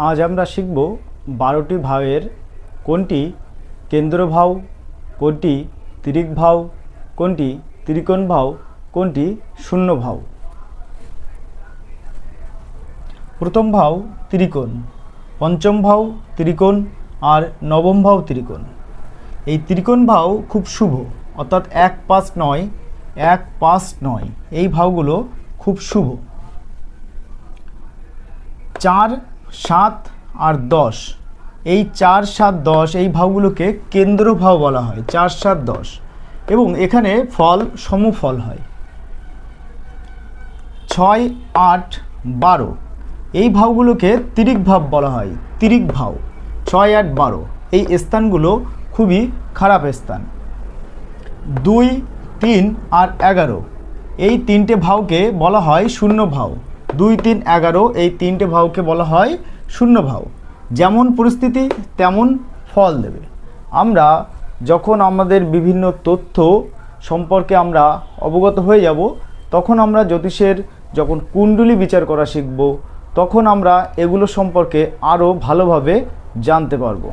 আজ আমরা শিখব 12টি ভাবের কোনটি কেন্দ্র ভাব, কোনটি তিরিক ভাব, কোনটি ত্রিকোণ ভাব, কোনটি শূন্য ভাব। প্রথম ভাব ত্রিকোণ, পঞ্চম ভাব ত্রিকোণ আর নবম ভাব ত্রিকোণ। এই ত্রিকোণ ভাব খুব শুভ, অর্থাৎ 1, 5, 9, 1, 5, 9 এই ভাবগুলো খুব শুভ। 4, 7 আর 10 এই 4, 7, 10 এই ভাবগুলোকে কেন্দ্র ভাব বলা হয়। 4, 7, 10 এবং এখানে ফল সমফল হয়। 6, 8, 12 এই ভাবগুলোকে তিরিক ভাব বলা হয়। তিরিক ভাব 6, 8, 12 এই স্থানগুলো খুবই খারাপ স্থান। 2, 3 আর 11 এই তিনটে ভাবকে বলা হয় শূন্য ভাব। 2, 3, 11 এই তিনটে ভাবকে বলা হয় শূন্য ভাব। যেমন পরিস্থিতি তেমন ফল দেবে। আমরা যখন আমাদের বিভিন্ন তথ্য সম্পর্কে আমরা অবগত হয়ে যাব, তখন আমরা জ্যোতিষের যখন কুণ্ডলী বিচার করা শিখব, তখন আমরা এগুলো সম্পর্কে আরও ভালোভাবে জানতে পারবো।